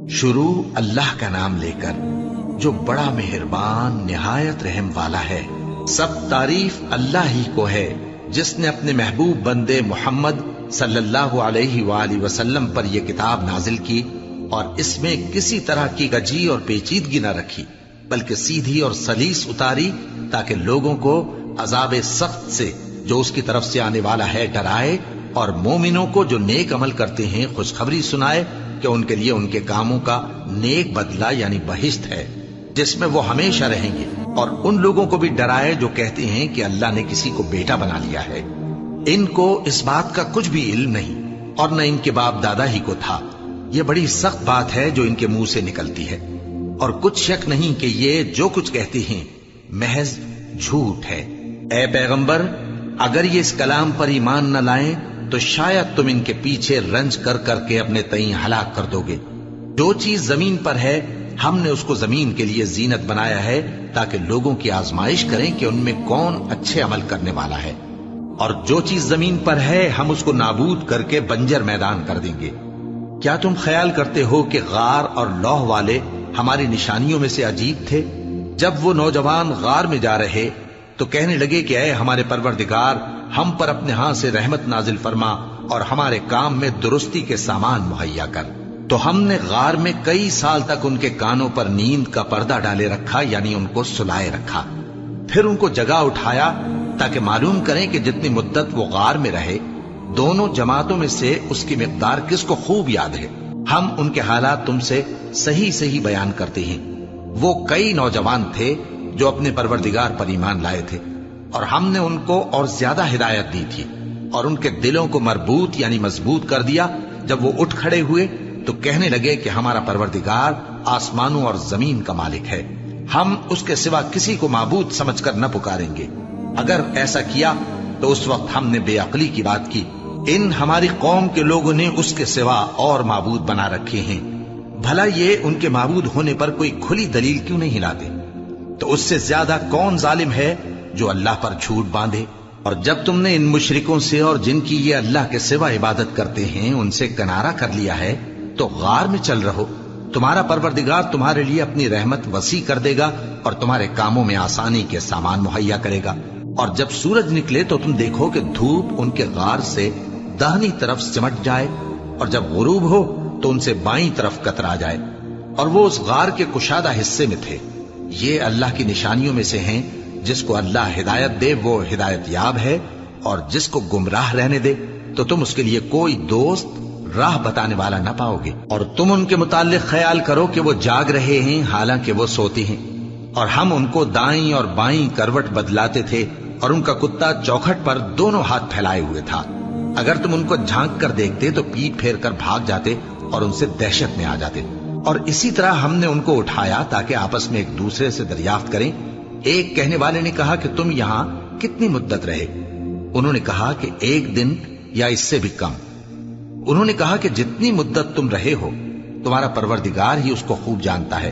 شروع اللہ کا نام لے کر جو بڑا مہربان نہایت رحم والا ہے۔ سب تعریف اللہ ہی کو ہے جس نے اپنے محبوب بندے محمد صلی اللہ علیہ وآلہ وسلم پر یہ کتاب نازل کی اور اس میں کسی طرح کی گجی اور پیچیدگی نہ رکھی، بلکہ سیدھی اور سلیس اتاری تاکہ لوگوں کو عذاب سخت سے جو اس کی طرف سے آنے والا ہے ڈرائے، اور مومنوں کو جو نیک عمل کرتے ہیں خوشخبری سنائے کہ ان کے لیے ان کے کاموں کا نیک بدلہ یعنی بہشت ہے جس میں وہ ہمیشہ رہیں گے، اور ان لوگوں کو بھی ڈرائے جو کہتے ہیں کہ اللہ نے کسی کو بیٹا بنا لیا ہے۔ ان کو اس بات کا کچھ بھی علم نہیں اور نہ ان کے باپ دادا ہی کو تھا۔ یہ بڑی سخت بات ہے جو ان کے منہ سے نکلتی ہے، اور کچھ شک نہیں کہ یہ جو کچھ کہتے ہیں محض جھوٹ ہے۔ اے پیغمبر، اگر یہ اس کلام پر ایمان نہ لائیں تو شاید تم ان کے پیچھے رنج کر کر کے اپنے تئیں ہلاک کر دو گے۔ جو چیز زمین پر ہے ہم نے اس کو زمین کے لیے زینت بنایا ہے تاکہ لوگوں کی آزمائش کریں کہ ان میں کون اچھے عمل کرنے والا ہے، اور جو چیز زمین پر ہے ہم اس کو نابود کر کے بنجر میدان کر دیں گے۔ کیا تم خیال کرتے ہو کہ غار اور لوح والے ہماری نشانیوں میں سے عجیب تھے؟ جب وہ نوجوان غار میں جا رہے تو کہنے لگے کہ اے ہمارے پروردگار، ہم پر اپنے ہاں سے رحمت نازل فرما اور ہمارے کام میں درستی کے سامان مہیا کر۔ تو ہم نے غار میں کئی سال تک ان کے کانوں پر نیند کا پردہ ڈالے رکھا، یعنی ان کو سلائے رکھا۔ پھر ان کو جگا اٹھایا تاکہ معلوم کریں کہ جتنی مدت وہ غار میں رہے دونوں جماعتوں میں سے اس کی مقدار کس کو خوب یاد ہے۔ ہم ان کے حالات تم سے صحیح صحیح بیان کرتے ہیں۔ وہ کئی نوجوان تھے جو اپنے پروردگار پر ایمان لائے تھے، اور ہم نے ان کو اور زیادہ ہدایت دی تھی، اور ان کے دلوں کو مربوط یعنی مضبوط کر دیا۔ جب وہ اٹھ کھڑے ہوئے تو کہنے لگے کہ ہمارا پروردگار آسمانوں اور زمین کا مالک ہے، ہم اس کے سوا کسی کو معبود سمجھ کر نہ پکاریں گے۔ اگر ایسا کیا تو اس وقت ہم نے بے عقلی کی بات کی۔ ان ہماری قوم کے لوگوں نے اس کے سوا اور معبود بنا رکھے ہیں، بھلا یہ ان کے معبود ہونے پر کوئی کھلی دلیل کیوں نہیں لاتے؟ تو اس سے زیادہ کون ظالم ہے جو اللہ پر جھوٹ باندھے؟ اور جب تم نے ان مشرکوں سے اور جن کی یہ اللہ کے سوا عبادت کرتے ہیں ان سے کنارہ کر لیا ہے تو غار میں چل رہو، تمہارا پروردگار تمہارے لیے اپنی رحمت وسیع کر دے گا اور تمہارے کاموں میں آسانی کے سامان مہیا کرے گا۔ اور جب سورج نکلے تو تم دیکھو کہ دھوپ ان کے غار سے داہنی طرف سمٹ جائے، اور جب غروب ہو تو ان سے بائیں طرف کترا جائے، اور وہ اس غار کے کشادہ حصے میں تھے۔ یہ اللہ کی نشانیوں میں سے ہیں، جس کو اللہ ہدایت دے وہ ہدایت یاب ہے، اور جس کو گمراہ رہنے دے تو تم اس کے لیے کوئی دوست راہ بتانے والا نہ پاؤ گے۔ اور تم ان کے متعلق خیال کرو کہ وہ جاگ رہے ہیں حالانکہ وہ سوتے ہیں، اور ہم ان کو دائیں اور بائیں کروٹ بدلاتے تھے، اور ان کا کتا چوکھٹ پر دونوں ہاتھ پھیلائے ہوئے تھا۔ اگر تم ان کو جھانک کر دیکھتے تو پیٹ پھیر کر بھاگ جاتے اور ان سے دہشت میں آ جاتے۔ اور اسی طرح ہم نے ان کو اٹھایا تاکہ آپس میں ایک دوسرے سے دریافت کریں۔ ایک کہنے والے نے کہا کہ تم یہاں کتنی مدت رہے؟ انہوں نے کہا کہ 1 دن یا اس سے بھی کم۔ انہوں نے کہا کہ جتنی مدت تم رہے ہو تمہارا پروردگار ہی اس کو خوب جانتا ہے،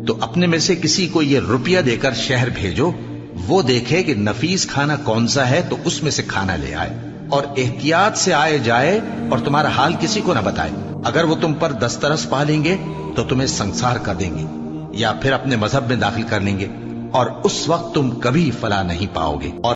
تو اپنے میں سے کسی کو یہ روپیہ دے کر شہر بھیجو، وہ دیکھے کہ نفیس کھانا کون سا ہے تو اس میں سے کھانا لے آئے، اور احتیاط سے آئے جائے اور تمہارا حال کسی کو نہ بتائے۔ اگر وہ تم پر دسترس پا لیں گے تو تمہیں سنسار کر دیں گے یا پھر اپنے مذہب میں داخل کر لیں گے، اور اس وقت تم کبھی فلاح نہیں پاؤ گے۔ اور